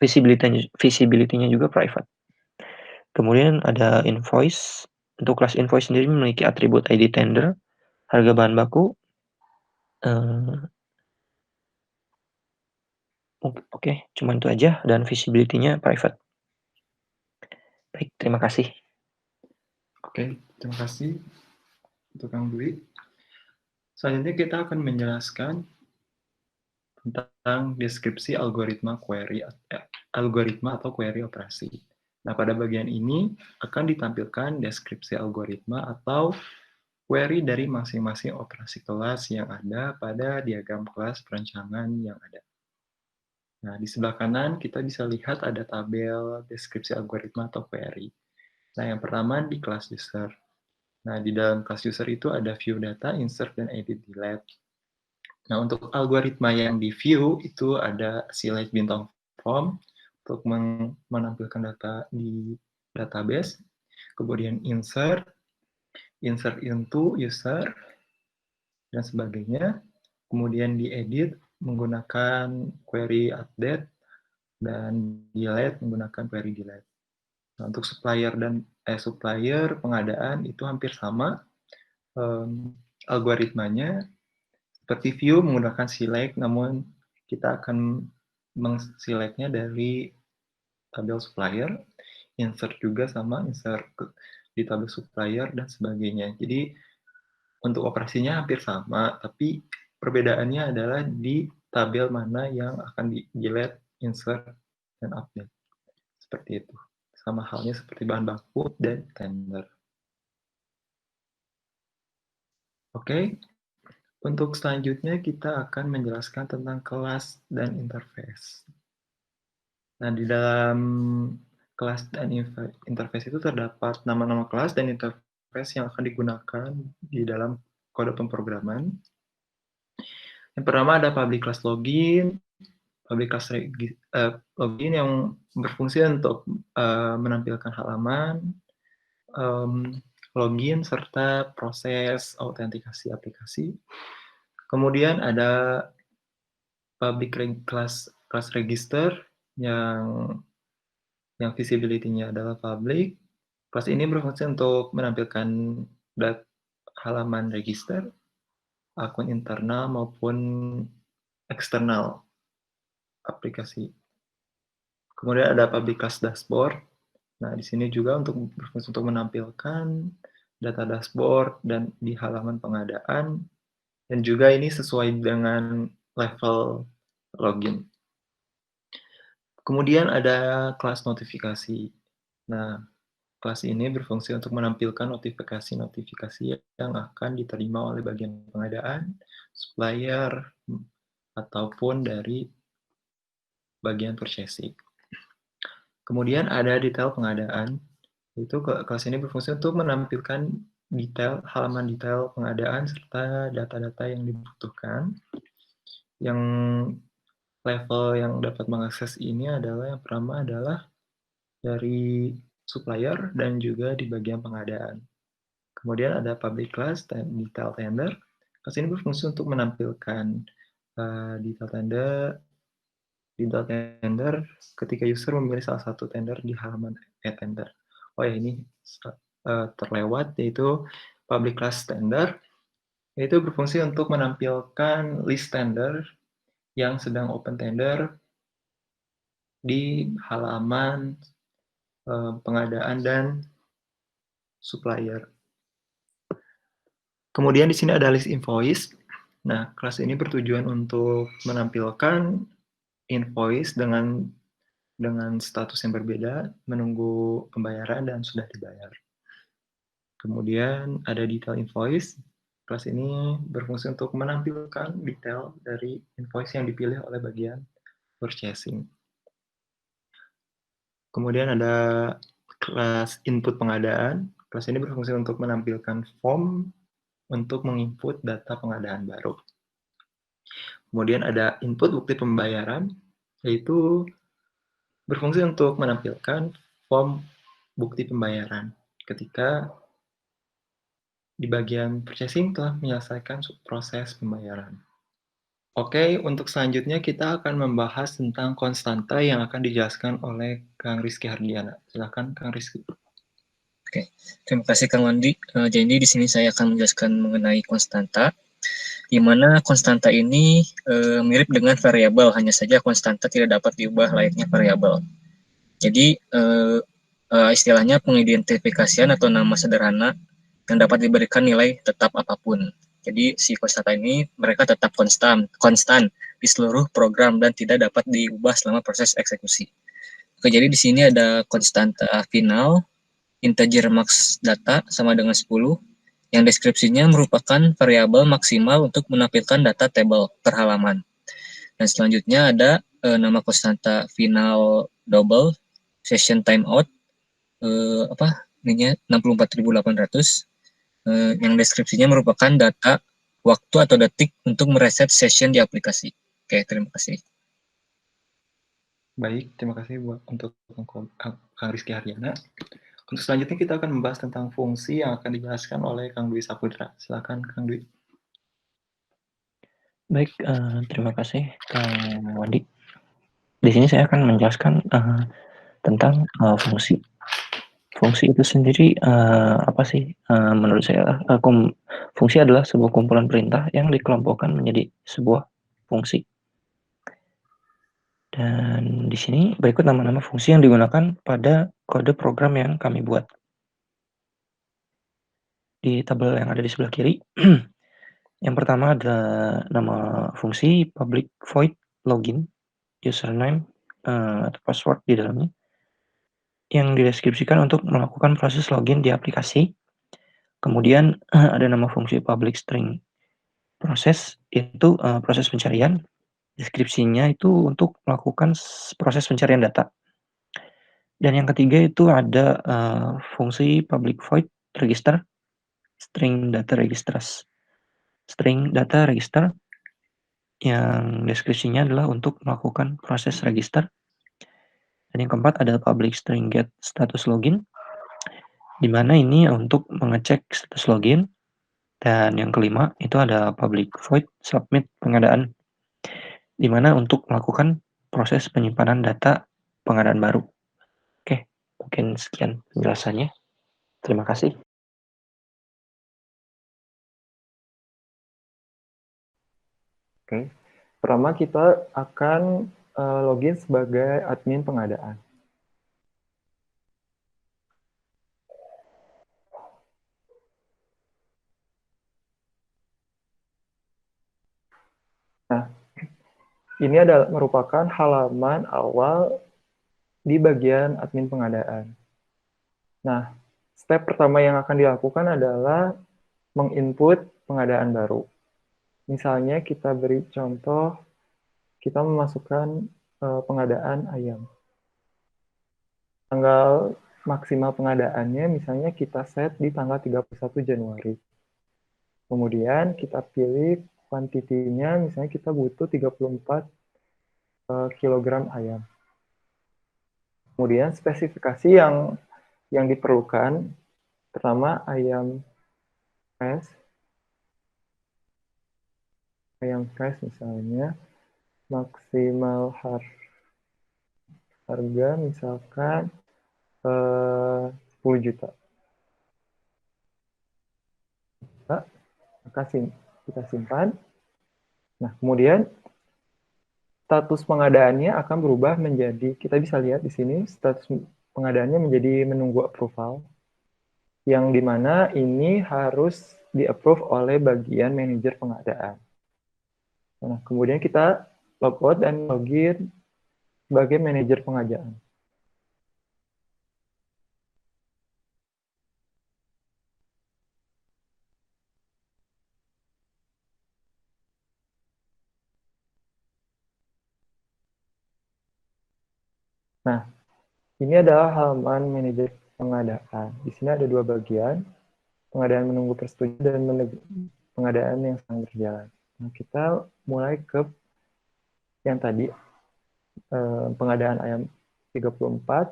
visibility-nya juga private. Kemudian ada invoice. Untuk kelas invoice sendiri memiliki atribut ID tender, harga bahan baku, oke, cuma itu aja, dan visibility-nya private. Baik, terima kasih. Oke, terima kasih untuk Kang Dwi. Selanjutnya kita akan menjelaskan tentang deskripsi algoritma atau query operasi. Nah, pada bagian ini akan ditampilkan deskripsi algoritma atau query dari masing-masing operasi kelas yang ada pada diagram kelas perancangan yang ada. Nah, di sebelah kanan kita bisa lihat ada tabel deskripsi algoritma atau query. Nah, yang pertama di kelas user. Nah, di dalam kelas user itu ada view data, insert, dan edit delete. Nah, untuk algoritma yang di view itu ada select bintang form untuk menampilkan data di database, kemudian insert into user, dan sebagainya. Kemudian diedit menggunakan query update, dan delete menggunakan query delete. Nah, untuk supplier pengadaan itu hampir sama algoritmanya. Seperti view menggunakan select, namun kita akan mengselectnya dari tabel supplier. Insert juga sama, insert di tabel supplier dan sebagainya. Jadi untuk operasinya hampir sama, tapi perbedaannya adalah di tabel mana yang akan di delete, insert, dan update. Seperti itu. Sama halnya seperti bahan baku dan tender. Oke. Untuk selanjutnya kita akan menjelaskan tentang kelas dan interface. Nah, di dalam kelas dan interface itu terdapat nama-nama kelas dan interface yang akan digunakan di dalam kode pemrograman. Yang pertama ada public class login. Public class login yang berfungsi untuk menampilkan halaman, login, serta proses autentikasi aplikasi. Kemudian ada public class register yang visibility-nya adalah public. Kelas ini berfungsi untuk menampilkan halaman register, akun internal maupun eksternal aplikasi. Kemudian ada public class dashboard. Nah, di sini juga berfungsi untuk menampilkan data dashboard dan di halaman pengadaan, dan juga ini sesuai dengan level login. Kemudian ada kelas notifikasi. Nah, kelas ini berfungsi untuk menampilkan notifikasi-notifikasi yang akan diterima oleh bagian pengadaan, supplier, ataupun dari bagian purchasing. Kemudian ada detail pengadaan. Itu kelas ini berfungsi untuk menampilkan halaman detail pengadaan serta data-data yang dibutuhkan. Yang level yang dapat mengakses ini adalah yang pertama adalah dari supplier dan juga di bagian pengadaan. Kemudian ada public class dan detail tender. Kelas ini berfungsi untuk menampilkan detail tender ketika user memilih salah satu tender di halaman tender. Oh ya, ini terlewat, yaitu public class tender, yaitu berfungsi untuk menampilkan list tender yang sedang open tender di halaman pengadaan dan supplier. Kemudian di sini ada list invoice. Nah, kelas ini bertujuan untuk menampilkan invoice dengan status yang berbeda, menunggu pembayaran dan sudah dibayar. Kemudian ada detail invoice. Kelas ini berfungsi untuk menampilkan detail dari invoice yang dipilih oleh bagian purchasing. Kemudian ada kelas input pengadaan. Kelas ini berfungsi untuk menampilkan form untuk menginput data pengadaan baru. Kemudian ada input bukti pembayaran, yaitu berfungsi untuk menampilkan form bukti pembayaran ketika di bagian purchasing telah menyelesaikan proses pembayaran. Oke, untuk selanjutnya kita akan membahas tentang konstanta yang akan dijelaskan oleh Kang Rizky Hardiana. Silakan Kang Rizky. Oke, terima kasih Kang Wandi. Jadi di sini saya akan menjelaskan mengenai konstanta, di mana konstanta ini mirip dengan variabel, hanya saja konstanta tidak dapat diubah layaknya variabel. Jadi istilahnya pengidentifikasian atau nama sederhana yang dapat diberikan nilai tetap apapun. Jadi si konstanta ini mereka tetap konstan di seluruh program dan tidak dapat diubah selama proses eksekusi. Oke, jadi di sini ada konstanta final integer max data sama dengan 10, yang deskripsinya merupakan variabel maksimal untuk menampilkan data tabel per halaman. Dan selanjutnya ada nama konstanta final double session timeout ininya 64.800, yang deskripsinya merupakan data waktu atau detik untuk mereset session di aplikasi. Oke, terima kasih. Baik, terima kasih untuk Kang Rizky Hardiana. Untuk selanjutnya kita akan membahas tentang fungsi yang akan dijelaskan oleh Kang Dwi Saputra. Silakan Kang Dwi. Baik, terima kasih Kang Wandi. Di sini saya akan menjelaskan tentang fungsi. Fungsi itu sendiri apa sih? Menurut saya fungsi adalah sebuah kumpulan perintah yang dikelompokkan menjadi sebuah fungsi. Dan di sini berikut nama-nama fungsi yang digunakan pada kode program yang kami buat. Di tabel yang ada di sebelah kiri, yang pertama ada nama fungsi public void login, username atau password di dalamnya, yang dideskripsikan untuk melakukan proses login di aplikasi. Kemudian ada nama fungsi public string proses, itu proses pencarian. Deskripsinya itu untuk melakukan proses pencarian data. Dan yang ketiga itu ada fungsi public void register, string data register, yang deskripsinya adalah untuk melakukan proses register. Dan yang keempat ada public string get status login, di mana ini untuk mengecek status login. Dan yang kelima itu ada public void submit pengadaan, di mana untuk melakukan proses penyimpanan data pengadaan baru. Oke, mungkin sekian penjelasannya. Terima kasih. Oke, pertama kita akan login sebagai admin pengadaan. Nah, ini adalah merupakan halaman awal di bagian admin pengadaan. Nah, step pertama yang akan dilakukan adalah menginput pengadaan baru. Misalnya kita beri contoh, kita memasukkan pengadaan ayam. Tanggal maksimal pengadaannya misalnya kita set di tanggal 31 Januari. Kemudian kita pilih kuantitinya, misalnya kita butuh 34 kilogram ayam. Kemudian spesifikasi yang diperlukan, pertama ayam fresh, ayam fresh misalnya, maksimal harga misalkan 10 juta. Maka kita simpan. Nah, kemudian status pengadaannya akan berubah menjadi, kita bisa lihat di sini, status pengadaannya menjadi menunggu approval, yang dimana ini harus di-approve oleh bagian manajer pengadaan. Nah, kemudian kita logout dan login sebagai manajer pengadaan. Nah, ini adalah halaman manajer pengadaan. Di sini ada dua bagian, pengadaan menunggu persetujuan dan pengadaan yang sedang berjalan. Nah, kita mulai ke yang tadi, pengadaan ayam 34.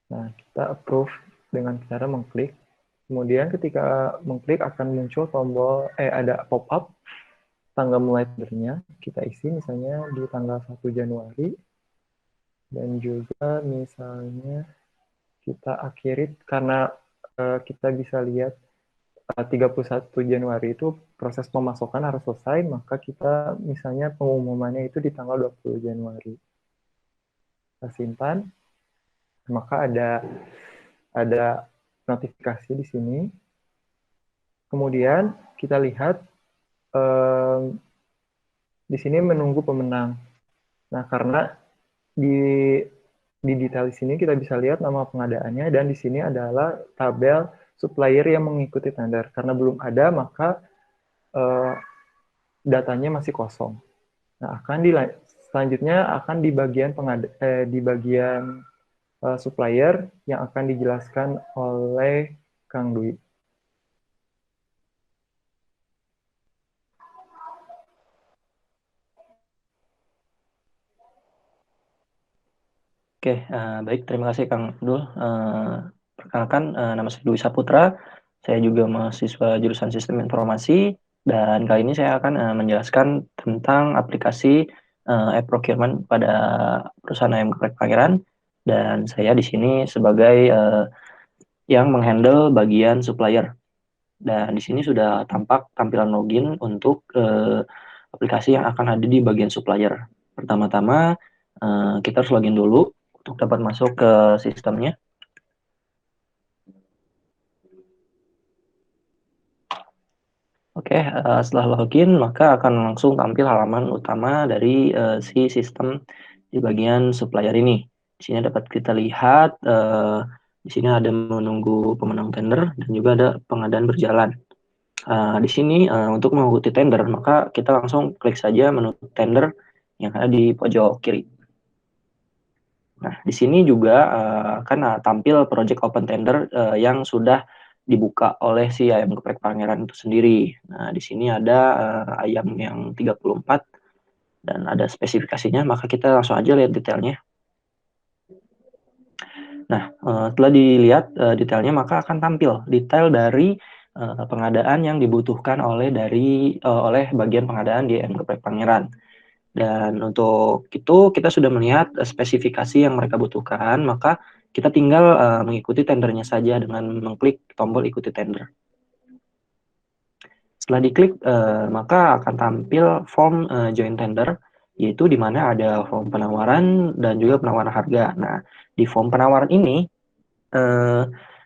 Nah, kita approve dengan cara mengklik. Kemudian ketika mengklik akan muncul tombol, ada pop-up tanggal mulai tendernya. Kita isi misalnya di tanggal 1 Januari. Dan juga misalnya kita akhiri, karena kita bisa lihat 31 Januari itu proses pemasokan harus selesai, maka kita misalnya pengumumannya itu di tanggal 20 Januari. Kita simpan, maka ada notifikasi di sini. Kemudian kita lihat di sini menunggu pemenang. Nah, karena di detail di sini kita bisa lihat nama pengadaannya, dan di sini adalah tabel supplier yang mengikuti tender. Karena belum ada, maka datanya masih kosong. Nah, selanjutnya akan di bagian supplier yang akan dijelaskan oleh Kang Dwi. Oke, baik, terima kasih Kang Abdul. Perkenalkan, nama saya Dwi Saputra. Saya juga mahasiswa jurusan Sistem Informasi, dan kali ini saya akan menjelaskan tentang aplikasi e-procurement pada perusahaan ayam geprek Pangeran, dan saya di sini sebagai yang menghandle bagian supplier. Dan di sini sudah tampak tampilan login untuk aplikasi yang akan ada di bagian supplier. Pertama-tama kita harus login dulu untuk dapat masuk ke sistemnya. Oke, setelah login maka akan langsung tampil halaman utama dari si sistem di bagian supplier ini. Di sini dapat kita lihat di sini ada menunggu pemenang tender dan juga ada pengadaan berjalan. Di sini untuk mengikuti tender maka kita langsung klik saja menu tender yang ada di pojok kiri. Nah, di sini juga akan tampil project open tender yang sudah dibuka oleh si ayam geprek Pangeran itu sendiri. Nah, di sini ada ayam yang 34 dan ada spesifikasinya, maka kita langsung aja lihat detailnya. Nah, setelah dilihat detailnya maka akan tampil detail dari pengadaan yang dibutuhkan oleh bagian pengadaan di ayam geprek Pangeran. Dan untuk itu kita sudah melihat spesifikasi yang mereka butuhkan, maka kita tinggal mengikuti tendernya saja dengan mengklik tombol ikuti tender. Setelah diklik, maka akan tampil form join tender, yaitu di mana ada form penawaran dan juga penawaran harga. Nah, di form penawaran ini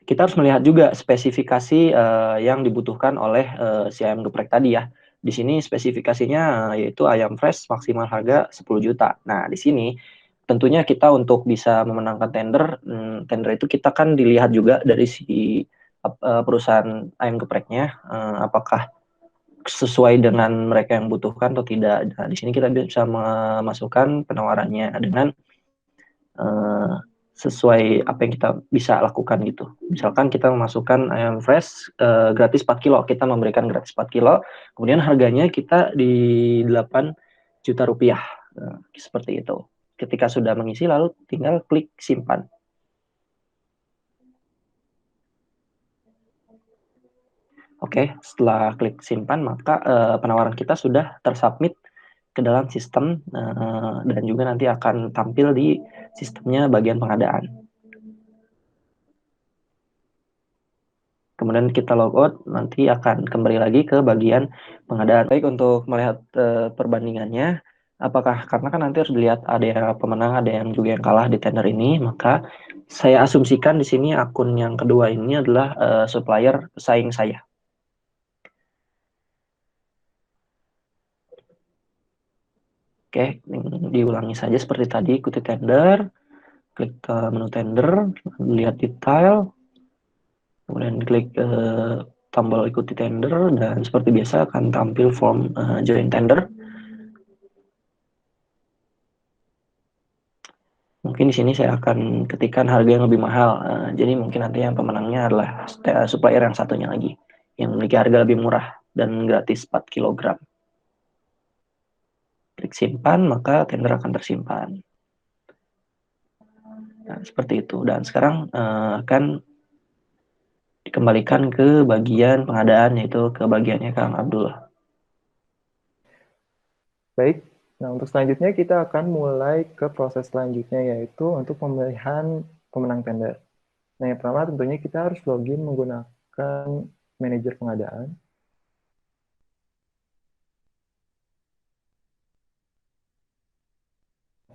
kita harus melihat juga spesifikasi yang dibutuhkan oleh si ayam geprek tadi ya. Di sini spesifikasinya yaitu ayam fresh maksimal harga 10 juta. Nah, di sini tentunya kita untuk bisa memenangkan tender itu kita kan dilihat juga dari si perusahaan ayam gepreknya apakah sesuai dengan mereka yang butuhkan atau tidak. Nah, di sini kita bisa memasukkan penawarannya dengan sesuai apa yang kita bisa lakukan gitu. Misalkan kita memasukkan ayam fresh gratis 4 kilo, kita memberikan gratis 4 kilo, kemudian harganya kita di 8 juta rupiah. Seperti itu. Ketika sudah mengisi lalu tinggal klik simpan. Oke, setelah klik simpan, maka penawaran kita sudah tersubmit ke dalam sistem dan juga nanti akan tampil di sistemnya bagian pengadaan. Kemudian kita logout, nanti akan kembali lagi ke bagian pengadaan. Baik, untuk melihat perbandingannya, apakah karena kan nanti harus dilihat ada yang pemenang, ada yang juga yang kalah di tender ini, maka saya asumsikan di sini akun yang kedua ini adalah supplier pesaing saya. Oke, diulangi saja seperti tadi, ikuti tender, klik menu tender, lihat detail, kemudian klik tombol ikuti tender, dan seperti biasa akan tampil form join tender. Mungkin di sini saya akan ketikkan harga yang lebih mahal, jadi mungkin nanti yang pemenangnya adalah supplier yang satunya lagi, yang memiliki harga lebih murah dan gratis 4 kg. Klik simpan, maka tender akan tersimpan. Nah, seperti itu. Dan sekarang akan dikembalikan ke bagian pengadaan, yaitu ke bagiannya Kang Abdullah. Baik, nah untuk selanjutnya kita akan mulai ke proses selanjutnya, yaitu untuk pemilihan pemenang tender. Nah, yang pertama tentunya kita harus login menggunakan manajer pengadaan.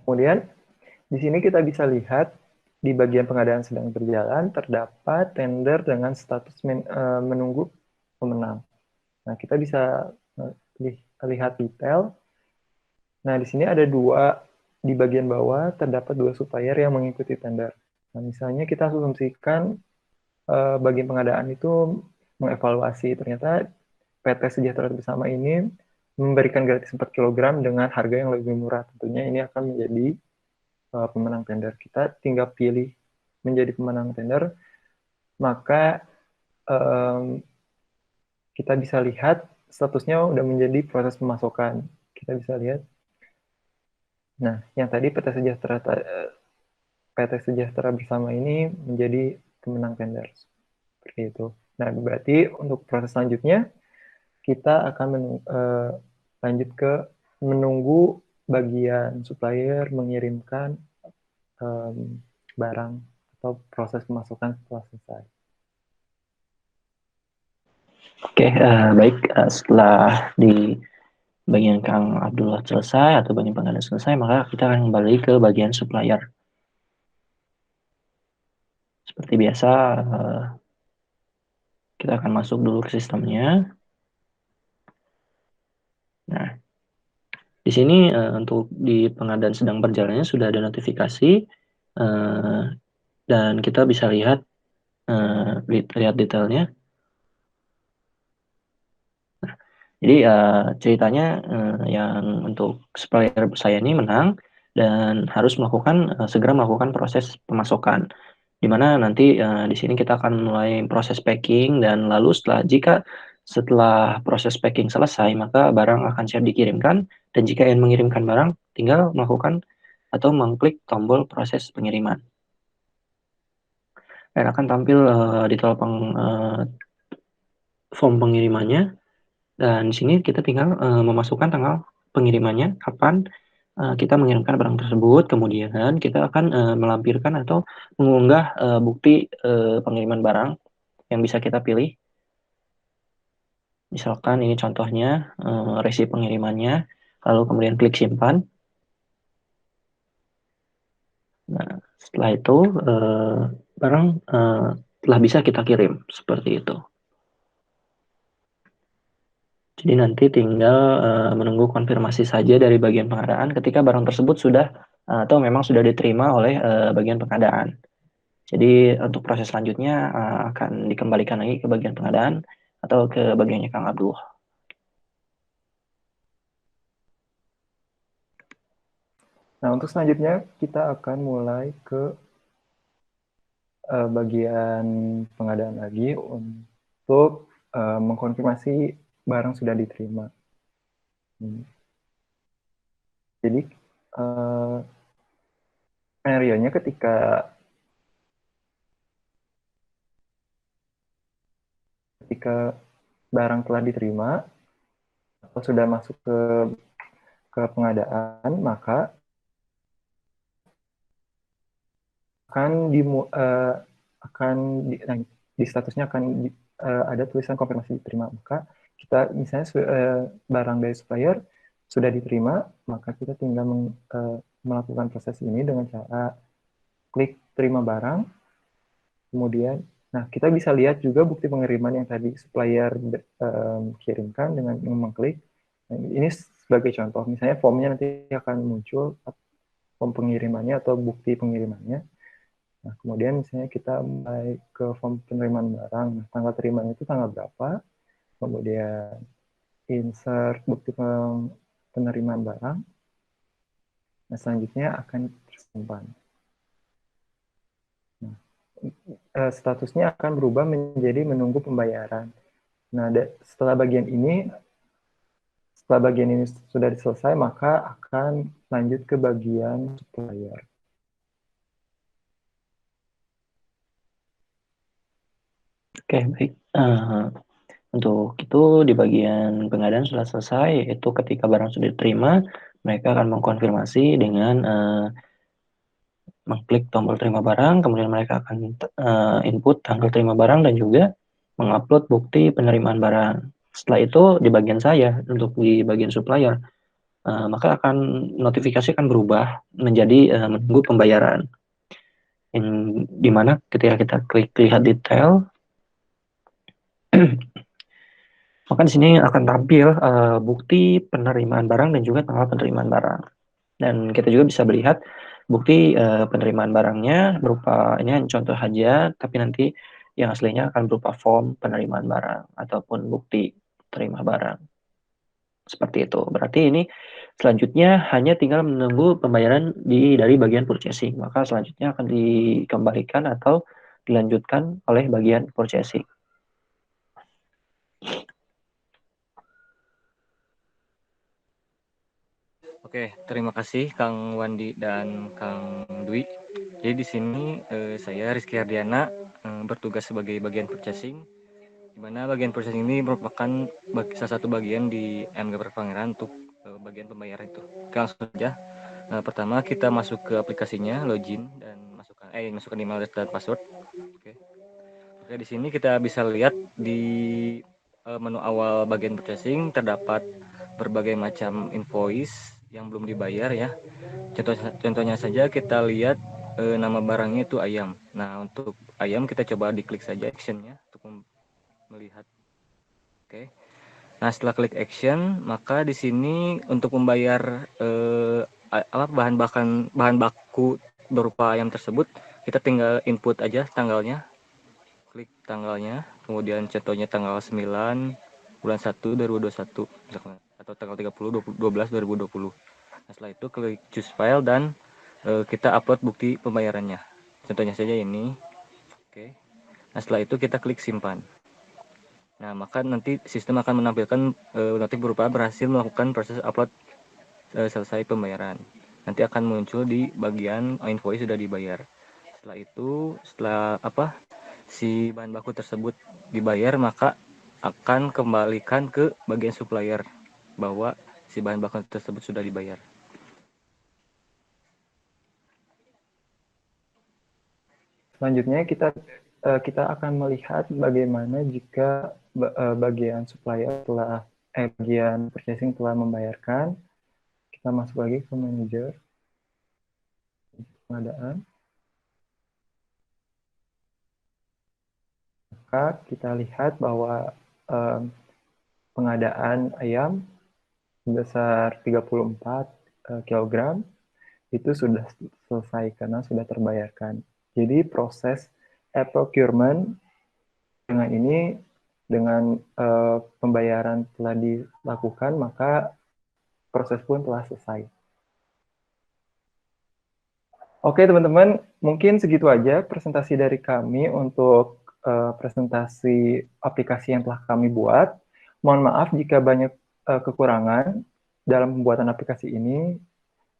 Kemudian, di sini kita bisa lihat di bagian pengadaan sedang berjalan terdapat tender dengan status menunggu pemenang. Nah, kita bisa lihat detail. Nah, di sini ada di bagian bawah terdapat 2 supplier yang mengikuti tender. Nah, misalnya kita asumsikan bagian pengadaan itu mengevaluasi, ternyata PT Sejahtera Bersama ini memberikan gratis 4 kg dengan harga yang lebih murah. Tentunya ini akan menjadi pemenang tender. Kita tinggal pilih menjadi pemenang tender, maka kita bisa lihat statusnya udah menjadi proses pemasokan. Kita bisa lihat. Nah, yang tadi PT Sejahtera Bersama ini menjadi pemenang tender. Seperti itu. Nah, berarti untuk proses selanjutnya, kita akan lanjut ke menunggu bagian supplier mengirimkan barang atau proses pemasukan setelah selesai. Oke, baik. Setelah di bagian Kang Abdullah selesai atau bagian pengadaan selesai, maka kita akan kembali ke bagian supplier. Seperti biasa, kita akan masuk dulu ke sistemnya. Nah, di sini untuk di pengadaan sedang berjalannya sudah ada notifikasi dan kita bisa lihat detailnya. Nah, jadi ceritanya yang untuk supplier saya ini menang dan harus segera melakukan proses pemasokan. Di mana nanti di sini kita akan mulai proses packing, dan lalu setelah proses packing selesai, maka barang akan siap dikirimkan, dan jika ingin mengirimkan barang, tinggal melakukan atau mengklik tombol proses pengiriman. Dan akan tampil detail form pengirimannya, dan di sini kita tinggal memasukkan tanggal pengirimannya, kapan kita mengirimkan barang tersebut, kemudian kita akan melampirkan atau mengunggah bukti pengiriman barang yang bisa kita pilih. Misalkan ini contohnya resi pengirimannya, lalu kemudian klik simpan. Nah, setelah itu barang telah bisa kita kirim, seperti itu. Jadi nanti tinggal menunggu konfirmasi saja dari bagian pengadaan ketika barang tersebut sudah atau memang sudah diterima oleh bagian pengadaan. Jadi untuk proses selanjutnya akan dikembalikan lagi ke bagian pengadaan atau ke bagiannya Kang Abdul. Nah, untuk selanjutnya kita akan mulai ke bagian pengadaan lagi untuk mengkonfirmasi barang sudah diterima. Jadi scenario-nya ketika barang telah diterima atau sudah masuk ke pengadaan, maka akan di statusnya akan ada tulisan konfirmasi diterima. Maka kita misalnya barang dari supplier sudah diterima, maka kita tinggal melakukan proses ini dengan cara klik terima barang. Kemudian, nah kita bisa lihat juga bukti pengiriman yang tadi supplier kirimkan dengan mengklik. Nah, ini sebagai contoh, misalnya formnya nanti akan muncul form pengirimannya atau bukti pengirimannya. Nah, kemudian misalnya kita mulai ke form penerimaan barang. Nah, tanggal terimanya itu tanggal berapa? Kemudian insert bukti penerimaan barang. Nah, selanjutnya akan tersimpan. Nah, statusnya akan berubah menjadi menunggu pembayaran. Nah, setelah bagian ini sudah selesai, maka akan lanjut ke bagian supplier. Oke, baik. Untuk itu di bagian pengadaan sudah selesai, yaitu ketika barang sudah diterima, mereka akan mengkonfirmasi dengan mengklik tombol terima barang, kemudian mereka akan input tanggal terima barang dan juga mengupload bukti penerimaan barang. Setelah itu di bagian saya, untuk di bagian supplier, maka notifikasi akan berubah menjadi menunggu pembayaran. Di mana ketika kita klik lihat detail, maka di sini akan tampil bukti penerimaan barang dan juga tanggal penerimaan barang. Dan kita juga bisa melihat bukti penerimaan barangnya berupa, ini contoh saja, tapi nanti yang aslinya akan berupa form penerimaan barang ataupun bukti terima barang. Seperti itu. Berarti ini selanjutnya hanya tinggal menunggu pembayaran dari bagian purchasing. Maka selanjutnya akan dikembalikan atau dilanjutkan oleh bagian purchasing. Oke, terima kasih Kang Wandi dan Kang Dwi. Jadi di sini saya Rizky Ardiana bertugas sebagai bagian purchasing, di mana bagian purchasing ini merupakan salah satu bagian di AMG Pangeran untuk bagian pembayaran itu. Oke, langsung saja. Pertama kita masuk ke aplikasinya, login dan masukkan email dan password. Oke, di sini kita bisa lihat di menu awal bagian purchasing terdapat berbagai macam invoice yang belum dibayar ya. Contohnya saja kita lihat nama barangnya itu ayam. Nah, untuk ayam kita coba diklik saja actionnya untuk melihat. Oke. Nah, setelah klik action, maka di sini untuk membayar bahan baku berupa ayam tersebut, kita tinggal input aja tanggalnya. Klik tanggalnya, kemudian contohnya tanggal 9 bulan 1 2021 misalkan, atau tanggal 30 12 2020. Nah, setelah itu klik choose file dan kita upload bukti pembayarannya. Contohnya saja ini. Oke. Nah, setelah itu kita klik simpan. Nah, maka nanti sistem akan menampilkan notif berupa berhasil melakukan proses upload selesai pembayaran. Nanti akan muncul di bagian invoice sudah dibayar. Setelah itu, si bahan baku tersebut dibayar, maka akan kembalikan ke bagian supplier bahwa si bahan baku tersebut sudah dibayar. Selanjutnya kita akan melihat bagaimana jika bagian supplier bagian purchasing telah membayarkan. Kita masuk lagi ke manager pengadaan. Maka kita lihat bahwa pengadaan ayam sebesar 34 kg itu sudah selesai karena sudah terbayarkan. Jadi proses procurement dengan pembayaran telah dilakukan, maka proses pun telah selesai. Oke teman-teman, mungkin segitu aja presentasi dari kami untuk presentasi aplikasi yang telah kami buat. Mohon maaf jika banyak kekurangan dalam pembuatan aplikasi ini,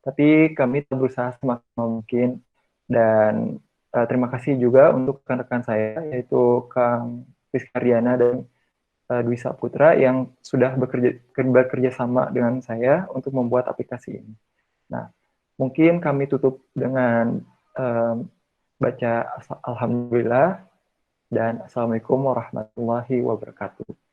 tapi kami berusaha semaksimal mungkin. Dan terima kasih juga untuk rekan-rekan saya, yaitu Kang Rizky Ardiana dan Dwi Saputra yang sudah bekerja sama dengan saya untuk membuat aplikasi ini. Nah, mungkin kami tutup dengan baca Alhamdulillah dan Assalamualaikum warahmatullahi wabarakatuh.